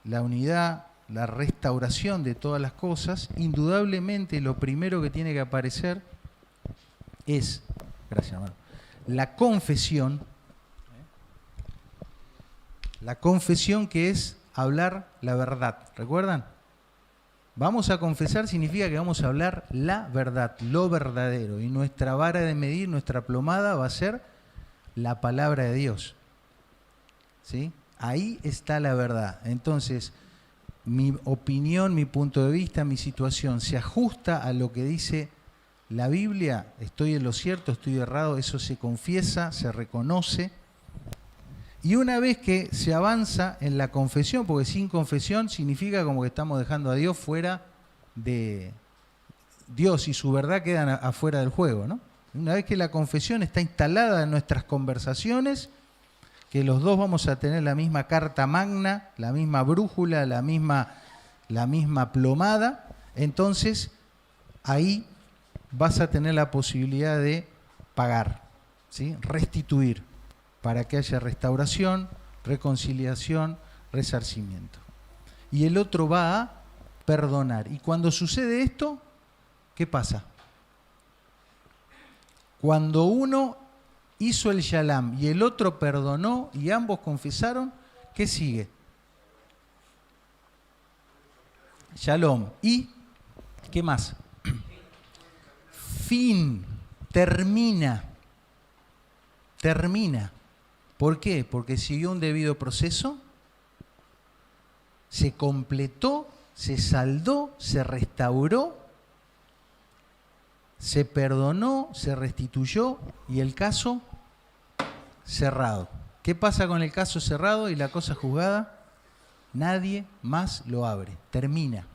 la unidad, la restauración de todas las cosas, indudablemente lo primero que tiene que aparecer es, gracias hermano, la confesión. La confesión, que es hablar la verdad. ¿Recuerdan? Vamos a confesar significa que vamos a hablar la verdad, lo verdadero. Y nuestra vara de medir, nuestra plomada va a ser la palabra de Dios. ¿Sí? Ahí está la verdad. Entonces, mi opinión, mi punto de vista, mi situación se ajusta a lo que dice la Biblia. Estoy en lo cierto, estoy errado, eso se confiesa, se reconoce. Y una vez que se avanza en la confesión, porque sin confesión significa como que estamos dejando a Dios fuera de... Dios y su verdad quedan afuera del juego, ¿no? Una vez que la confesión está instalada en nuestras conversaciones, que los dos vamos a tener la misma carta magna, la misma brújula, la misma plomada, entonces ahí vas a tener la posibilidad de pagar, ¿sí? Restituir, para que haya restauración, reconciliación, resarcimiento. Y el otro va a perdonar. Y cuando sucede esto, ¿qué pasa? Cuando uno hizo el shalom y el otro perdonó y ambos confesaron, ¿qué sigue? Shalom. ¿Y qué más? Fin. Termina. Termina. ¿Por qué? Porque siguió un debido proceso, se completó, se saldó, se restauró, se perdonó, se restituyó y el caso cerrado. ¿Qué pasa con el caso cerrado y la cosa juzgada? Nadie más lo abre, termina.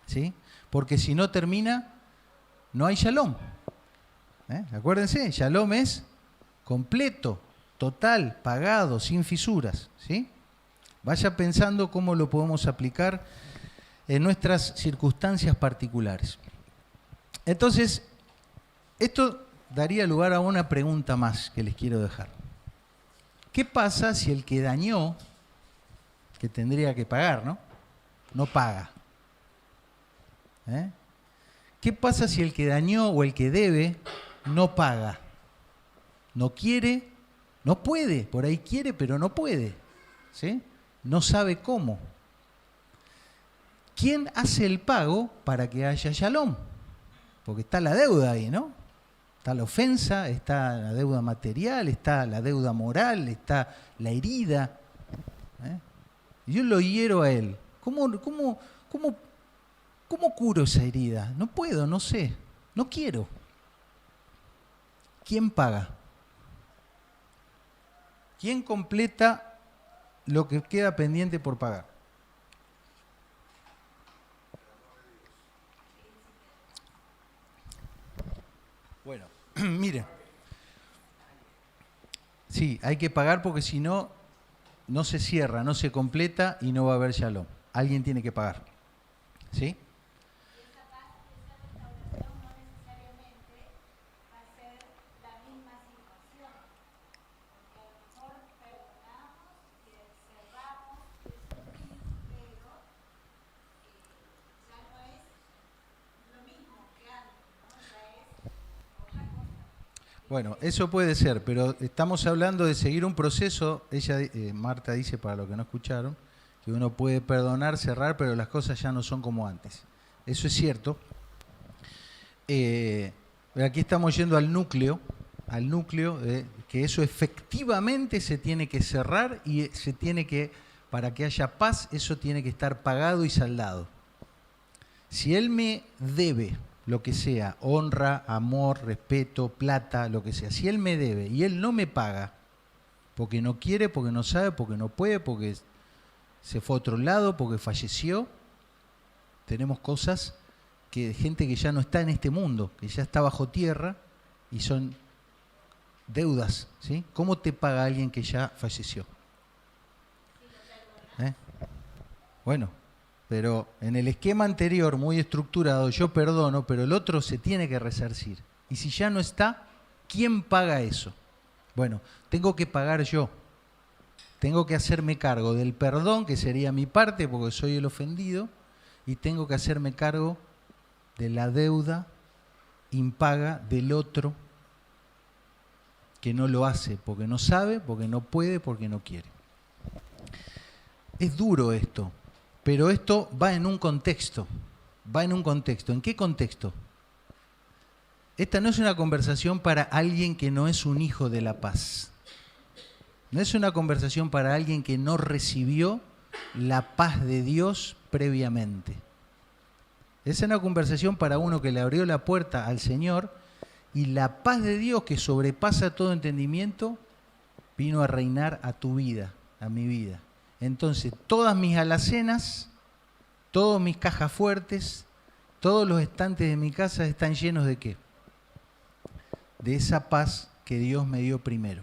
¿Sí? Porque si no termina, no hay shalom. Acuérdense, shalom es completo, total, pagado, sin fisuras. ¿Sí? Vaya pensando cómo lo podemos aplicar en nuestras circunstancias particulares. Entonces, esto daría lugar a una pregunta más que les quiero dejar. ¿Qué pasa si el que dañó, que tendría que pagar, no paga? ¿Qué pasa si el que dañó o el que debe no paga? No quiere, no puede, por ahí quiere pero no puede, ¿sí? No sabe cómo. ¿Quién hace el pago para que haya shalom? Porque está la deuda ahí, ¿no? Está la ofensa, está la deuda material, está la deuda moral, está la herida. Yo lo hiero a él. ¿Cómo curo esa herida? No puedo, no sé, no quiero. ¿Quién paga? ¿Quién completa lo que queda pendiente por pagar? Bueno, miren. Sí, hay que pagar porque si no, no se cierra, no se completa y no va a haber shalom. Alguien tiene que pagar. ¿Sí? Bueno, eso puede ser, pero estamos hablando de seguir un proceso. Ella, Marta dice, para los que no escucharon, que uno puede perdonar, cerrar, pero las cosas ya no son como antes. Eso es cierto. Aquí estamos yendo al núcleo que eso efectivamente se tiene que cerrar y se tiene que, para que haya paz, eso tiene que estar pagado y saldado. Si él me debe lo que sea, honra, amor, respeto, plata, lo que sea, si él me debe y él no me paga, porque no quiere, porque no sabe, porque no puede, porque se fue a otro lado, porque falleció, tenemos cosas que gente que ya no está en este mundo, que ya está bajo tierra y son deudas, ¿sí? ¿Cómo te paga alguien que ya falleció? Bueno, pero en el esquema anterior, muy estructurado, yo perdono, pero el otro se tiene que resarcir. Y si ya no está, ¿quién paga eso? Bueno, tengo que pagar yo. Tengo que hacerme cargo del perdón, que sería mi parte, porque soy el ofendido, y tengo que hacerme cargo de la deuda impaga del otro que no lo hace, porque no sabe, porque no puede, porque no quiere. Es duro esto. Pero esto va en un contexto. ¿En qué contexto? Esta no es una conversación para alguien que no es un hijo de la paz. No es una conversación para alguien que no recibió la paz de Dios previamente. Es una conversación para uno que le abrió la puerta al Señor y la paz de Dios que sobrepasa todo entendimiento vino a reinar a tu vida, a mi vida. Entonces, todas mis alacenas, todas mis cajas fuertes, todos los estantes de mi casa están llenos ¿de qué? De esa paz que Dios me dio primero.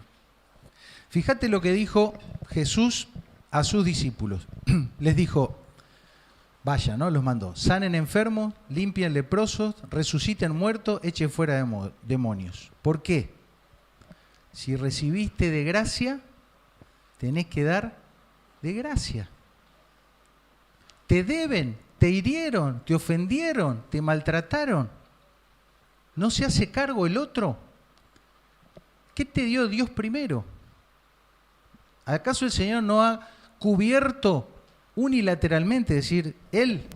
Fíjate lo que dijo Jesús a sus discípulos. Les dijo, vayan, ¿no? Los mandó. Sanen enfermos, limpien leprosos, resuciten muertos, echen fuera demonios. ¿Por qué? Si recibiste de gracia, tenés que dar de gracia. Te deben, te hirieron, te ofendieron, te maltrataron. ¿No se hace cargo el otro? ¿Qué te dio Dios primero? ¿Acaso el Señor no ha cubierto unilateralmente, es decir, Él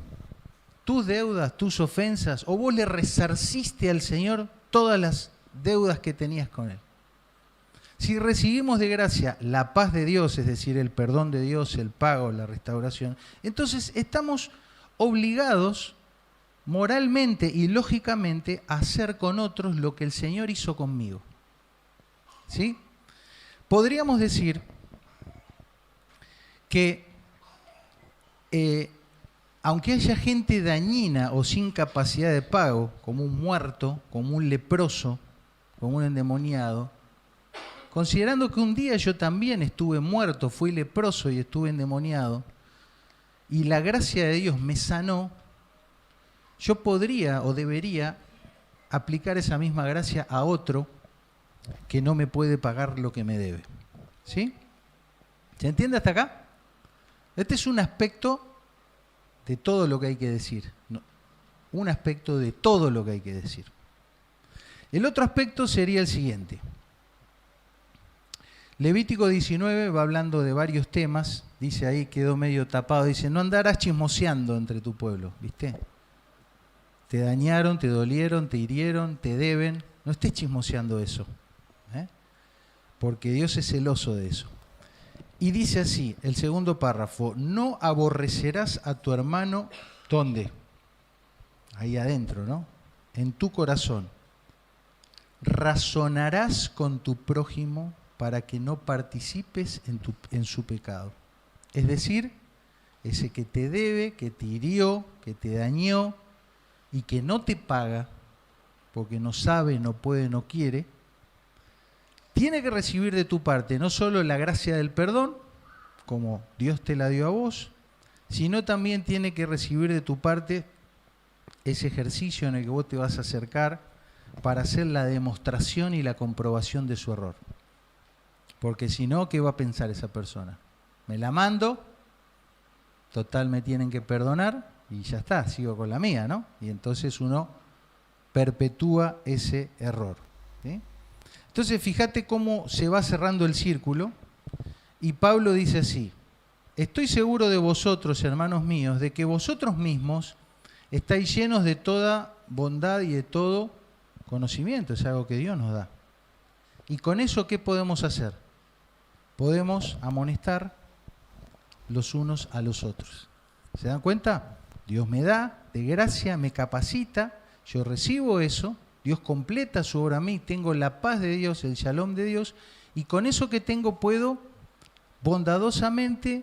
tus deudas, tus ofensas, o vos le resarciste al Señor todas las deudas que tenías con Él. Si recibimos de gracia la paz de Dios, es decir, el perdón de Dios, el pago, la restauración, entonces estamos obligados moralmente y lógicamente a hacer con otros lo que el Señor hizo conmigo. ¿Sí? Podríamos decir que aunque haya gente dañina o sin capacidad de pago, como un muerto, como un leproso, como un endemoniado, considerando que un día yo también estuve muerto, fui leproso y estuve endemoniado, y la gracia de Dios me sanó, yo podría o debería aplicar esa misma gracia a otro que no me puede pagar lo que me debe. ¿Sí? ¿Se entiende hasta acá? Este es un aspecto de todo lo que hay que decir. Un aspecto de todo lo que hay que decir. El otro aspecto sería el siguiente. Levítico 19 va hablando de varios temas. Dice ahí, quedó medio tapado. Dice, no andarás chismoseando entre tu pueblo. ¿Viste? Te dañaron, te dolieron, te hirieron, te deben. No estés chismoseando eso. Porque Dios es celoso de eso. Y dice así, el segundo párrafo, no aborrecerás a tu hermano, ¿dónde? Ahí adentro, ¿no? En tu corazón. Razonarás con tu prójimo para que no participes en su pecado. Es decir, ese que te debe, que te hirió, que te dañó y que no te paga, porque no sabe, no puede, no quiere, tiene que recibir de tu parte no solo la gracia del perdón, como Dios te la dio a vos, sino también tiene que recibir de tu parte ese ejercicio en el que vos te vas a acercar para hacer la demostración y la comprobación de su error. Porque si no, ¿qué va a pensar esa persona? Me la mando, total me tienen que perdonar y ya está, sigo con la mía, ¿no? Y entonces uno perpetúa ese error. ¿Sí? Entonces fíjate cómo se va cerrando el círculo y Pablo dice así, estoy seguro de vosotros, hermanos míos, de que vosotros mismos estáis llenos de toda bondad y de todo conocimiento, es algo que Dios nos da. Y con eso, ¿qué podemos hacer? Podemos amonestar los unos a los otros. ¿Se dan cuenta? Dios me da de gracia, me capacita, yo recibo eso, Dios completa su obra a mí, tengo la paz de Dios, el shalom de Dios, y con eso que tengo puedo bondadosamente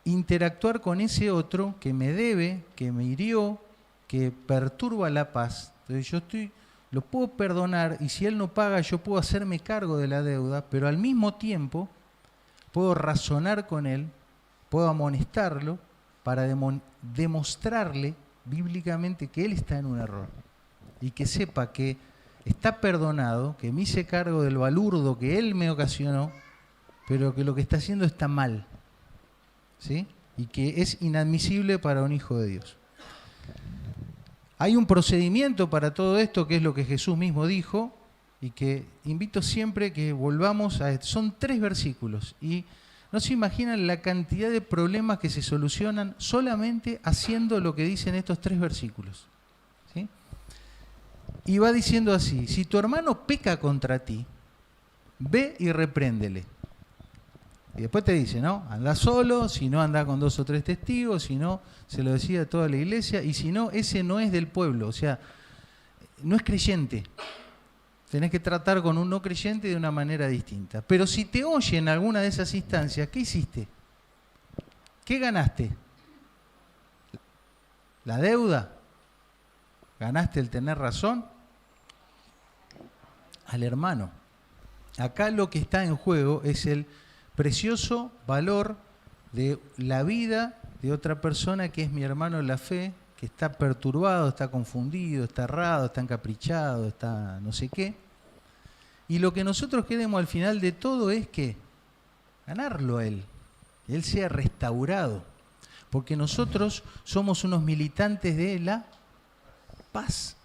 interactuar con ese otro que me debe, que me hirió, que perturba la paz. Entonces lo puedo perdonar y si él no paga yo puedo hacerme cargo de la deuda, pero al mismo tiempo puedo razonar con él, puedo amonestarlo para demostrarle bíblicamente que él está en un error. Y que sepa que está perdonado, que me hice cargo del balurdo que él me ocasionó, pero que lo que está haciendo está mal, ¿sí? Y que es inadmisible para un hijo de Dios. Hay un procedimiento para todo esto, que es lo que Jesús mismo dijo, y que invito siempre que volvamos a esto. Son 3 versículos, y no se imaginan la cantidad de problemas que se solucionan solamente haciendo lo que dicen estos 3 versículos. ¿Sí? Y va diciendo así, si tu hermano peca contra ti, ve y repréndele. Y después te dice, ¿no? Anda solo, si no anda con 2 o 3 testigos, si no, se lo decía a toda la iglesia, y si no, ese no es del pueblo, o sea, no es creyente. Tenés que tratar con un no creyente de una manera distinta. Pero si te oye en alguna de esas instancias, ¿qué hiciste? ¿Qué ganaste? ¿La deuda? ¿Ganaste el tener razón? Al hermano. Acá lo que está en juego es el precioso valor de la vida de otra persona que es mi hermano en la fe, que está perturbado, está confundido, está errado, está encaprichado, está no sé qué. Y lo que nosotros queremos al final de todo es que ganarlo a él, que él sea restaurado, porque nosotros somos unos militantes de la paz.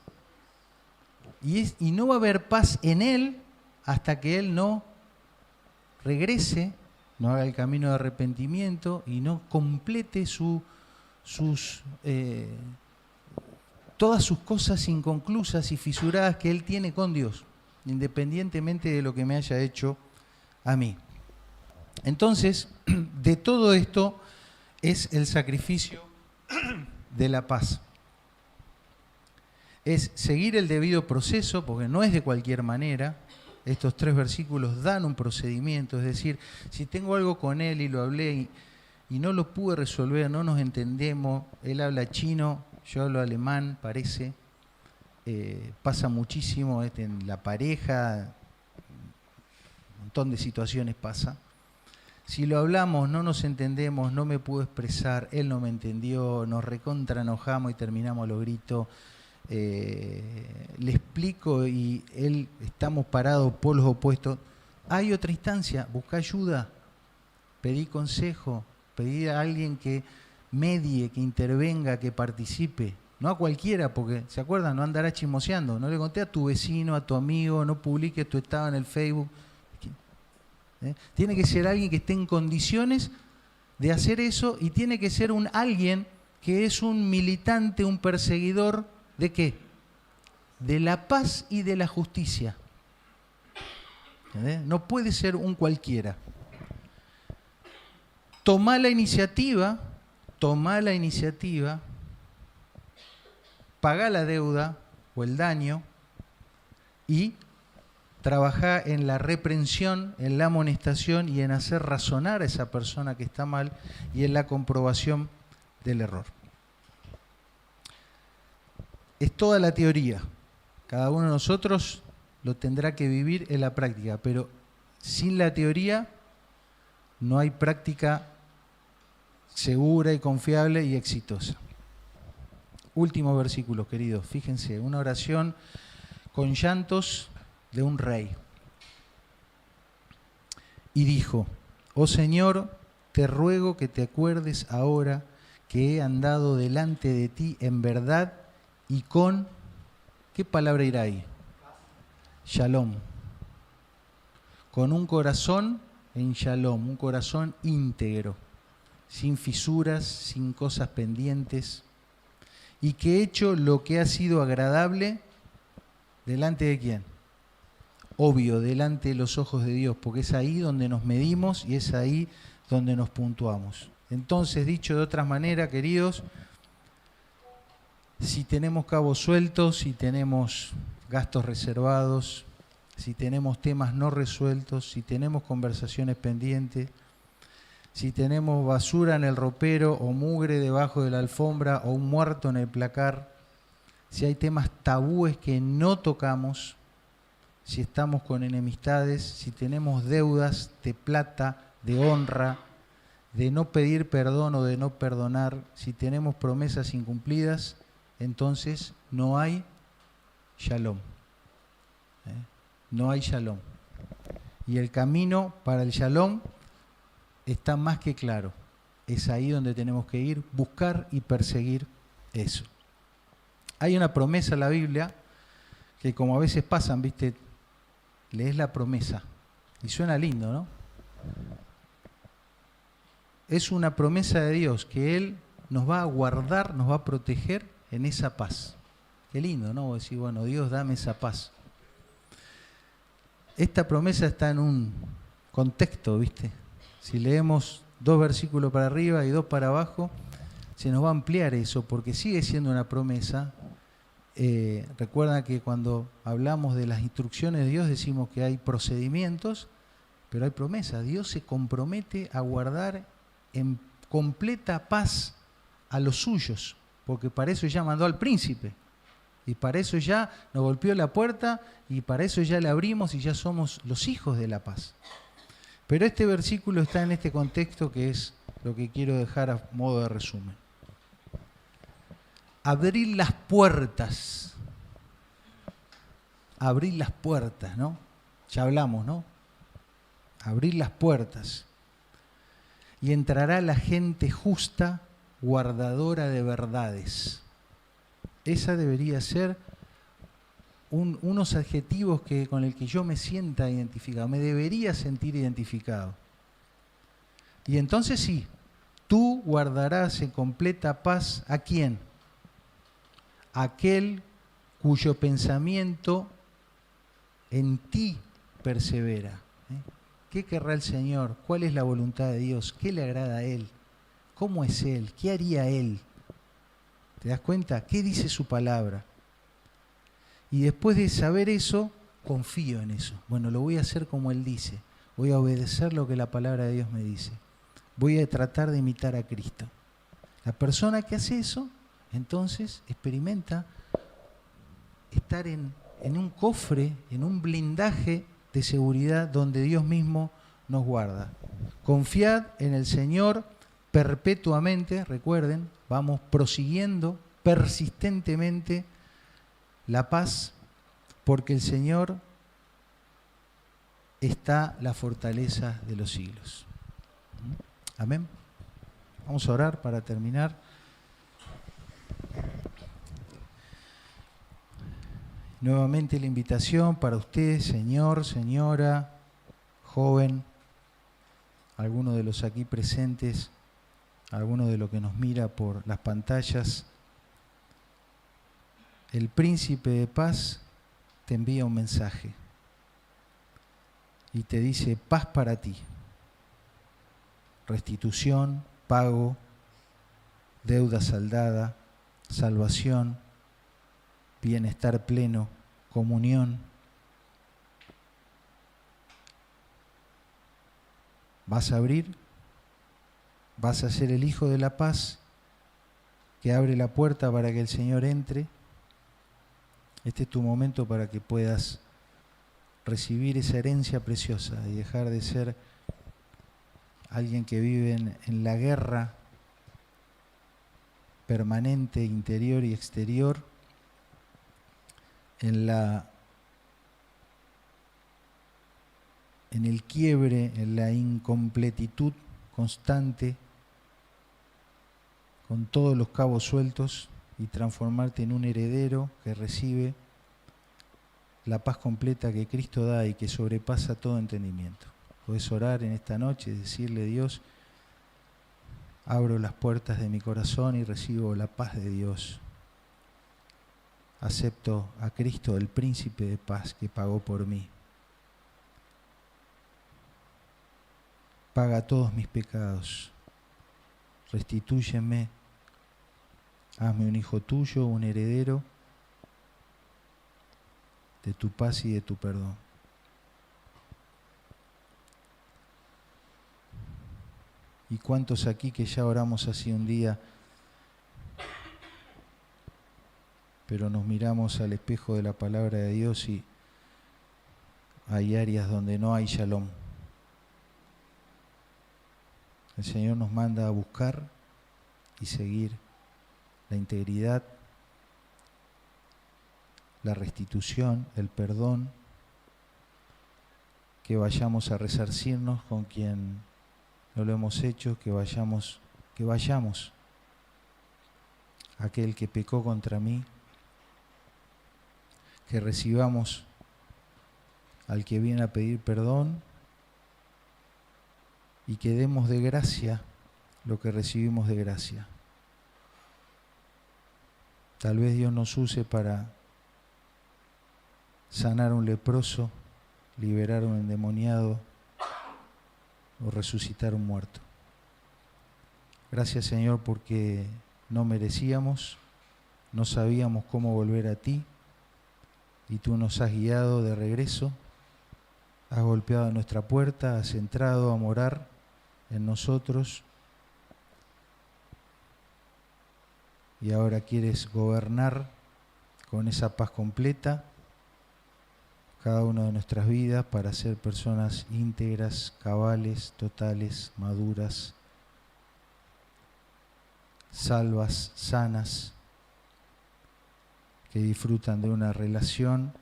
Y no va a haber paz en él hasta que él no regrese, no haga el camino de arrepentimiento y no complete sus todas sus cosas inconclusas y fisuradas que Él tiene con Dios, independientemente de lo que me haya hecho a mí. Entonces, de todo esto es el sacrificio de la paz. Es seguir el debido proceso, porque no es de cualquier manera. Estos 3 versículos dan un procedimiento, es decir, si tengo algo con él y lo hablé y no lo pude resolver, no nos entendemos, él habla chino, yo hablo alemán, parece, pasa muchísimo en la pareja, un montón de situaciones pasa. Si lo hablamos, no nos entendemos, no me pudo expresar, él no me entendió, nos recontra enojamos y terminamos a los gritos. Le explico y él estamos parados, polos opuestos. Hay otra instancia, busca ayuda, pedí consejo, pedí a alguien que medie, que intervenga, que participe. No a cualquiera, porque, ¿se acuerdan? No andará chismoseando. No le conté a tu vecino, a tu amigo, no publiques tu estado en el Facebook. Tiene que ser alguien que esté en condiciones de hacer eso y tiene que ser alguien que es un militante, un perseguidor. ¿De qué? De la paz y de la justicia. No puede ser un cualquiera. Tomá la iniciativa, pagá la deuda o el daño y trabajá en la reprensión, en la amonestación y en hacer razonar a esa persona que está mal y en la comprobación del error. Es toda la teoría. Cada uno de nosotros lo tendrá que vivir en la práctica, pero sin la teoría no hay práctica segura y confiable y exitosa. Último versículo, queridos. Fíjense, una oración con llantos de un rey. Y dijo: oh Señor, te ruego que te acuerdes ahora que he andado delante de ti en verdad y con, ¿qué palabra irá ahí? Shalom. Con un corazón en shalom, un corazón íntegro, sin fisuras, sin cosas pendientes, y que he hecho lo que ha sido agradable delante de quién. Obvio, delante de los ojos de Dios, porque es ahí donde nos medimos y es ahí donde nos puntuamos. Entonces, dicho de otra manera, queridos, si tenemos cabos sueltos, si tenemos gastos reservados, si tenemos temas no resueltos, si tenemos conversaciones pendientes, si tenemos basura en el ropero o mugre debajo de la alfombra o un muerto en el placar, si hay temas tabúes que no tocamos, si estamos con enemistades, si tenemos deudas de plata, de honra, de no pedir perdón o de no perdonar, si tenemos promesas incumplidas, entonces no hay shalom. No hay shalom. Y el camino para el shalom está más que claro. Es ahí donde tenemos que ir, buscar y perseguir eso. Hay una promesa en la Biblia que, como a veces pasan, ¿viste? Lees la promesa y suena lindo, ¿no? Es una promesa de Dios que Él nos va a guardar, nos va a proteger en esa paz. Qué lindo, ¿no? Vos decís, bueno, Dios, dame esa paz. Esta promesa está en un contexto, ¿viste? Si leemos 2 versículos para arriba y 2 para abajo, se nos va a ampliar eso, porque sigue siendo una promesa. Recuerda que cuando hablamos de las instrucciones de Dios decimos que hay procedimientos, pero hay promesas. Dios se compromete a guardar en completa paz a los suyos, porque para eso ya mandó al príncipe, y para eso ya nos golpeó la puerta, y para eso ya le abrimos y ya somos los hijos de la paz. Pero este versículo está en este contexto que es lo que quiero dejar a modo de resumen. Abrir las puertas. Abrir las puertas, ¿no? Ya hablamos, ¿no? Abrir las puertas. Y entrará la gente justa, guardadora de verdades. Esa debería ser unos adjetivos con el que yo me sienta identificado, me debería sentir identificado. Y entonces sí, tú guardarás en completa paz ¿a quién? aquel cuyo pensamiento en ti persevera. ¿Qué querrá el Señor? ¿Cuál es la voluntad de Dios? ¿Qué le agrada a Él? ¿Cómo es Él? ¿Qué haría Él? ¿Te das cuenta? ¿Qué dice su palabra? Y después de saber eso, confío en eso. Bueno, lo voy a hacer como Él dice. Voy a obedecer lo que la palabra de Dios me dice. Voy a tratar de imitar a Cristo. La persona que hace eso, entonces experimenta estar en un cofre, en un blindaje de seguridad donde Dios mismo nos guarda. Confiad en el Señor perpetuamente, recuerden, vamos prosiguiendo persistentemente la paz, porque el Señor está la fortaleza de los siglos. Amén. Vamos a orar para terminar. Nuevamente la invitación para usted, señor, señora, joven, alguno de los aquí presentes, alguno de los que nos mira por las pantallas. El príncipe de paz te envía un mensaje y te dice: paz para ti, restitución, pago, deuda saldada, salvación, bienestar pleno, comunión. ¿Vas a abrir? ¿Vas a ser el hijo de la paz que abre la puerta para que el Señor entre? Este es tu momento para que puedas recibir esa herencia preciosa y dejar de ser alguien que vive en la guerra permanente, interior y exterior, en el quiebre, en la incompletitud constante, con todos los cabos sueltos, y transformarte en un heredero que recibe la paz completa que Cristo da y que sobrepasa todo entendimiento. Puedes orar en esta noche y decirle: Dios, abro las puertas de mi corazón y recibo la paz de Dios. Acepto a Cristo, el príncipe de paz, que pagó por mí. Paga todos mis pecados. Restitúyeme. Hazme un hijo tuyo, un heredero de tu paz y de tu perdón. ¿Y cuántos aquí que ya oramos así un día, pero nos miramos al espejo de la palabra de Dios y hay áreas donde no hay shalom? El Señor nos manda a buscar y seguir la integridad, la restitución, el perdón, que vayamos a resarcirnos con quien no lo hemos hecho, que vayamos, aquel que pecó contra mí, que recibamos al que viene a pedir perdón y que demos de gracia lo que recibimos de gracia. Tal vez Dios nos use para sanar a un leproso, liberar a un endemoniado o resucitar a un muerto. Gracias, Señor, porque no merecíamos, no sabíamos cómo volver a ti y tú nos has guiado de regreso, has golpeado nuestra puerta, has entrado a morar en nosotros y ahora quieres gobernar con esa paz completa cada una de nuestras vidas para ser personas íntegras, cabales, totales, maduras, salvas, sanas, que disfrutan de una relación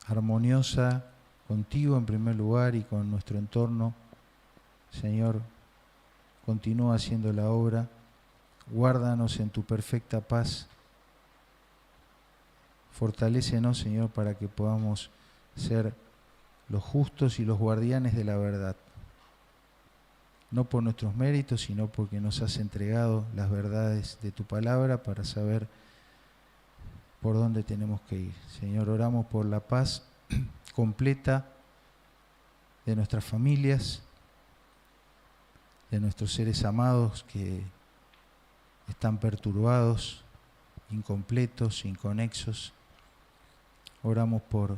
armoniosa contigo en primer lugar y con nuestro entorno. Señor, continúa haciendo la obra, guárdanos en tu perfecta paz, fortalécenos, Señor, para que podamos ser los justos y los guardianes de la verdad. no por nuestros méritos, sino porque nos has entregado las verdades de tu palabra para saber por dónde tenemos que ir. Señor, oramos por la paz completa de nuestras familias, de nuestros seres amados que están perturbados, incompletos, inconexos. Oramos por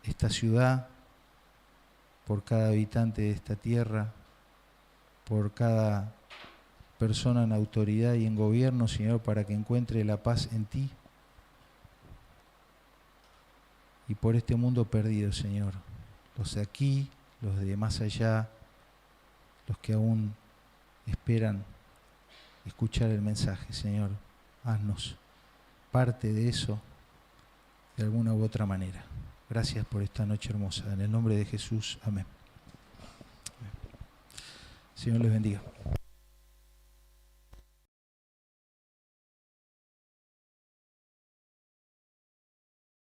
esta ciudad, por cada habitante de esta tierra, por cada persona en autoridad y en gobierno, Señor, para que encuentre la paz en ti. Y por este mundo perdido, Señor, los de aquí, los de más allá, los que aún esperan escuchar el mensaje, Señor, haznos parte de eso de alguna u otra manera. Gracias por esta noche hermosa. En el nombre de Jesús, amén. Señor les bendiga.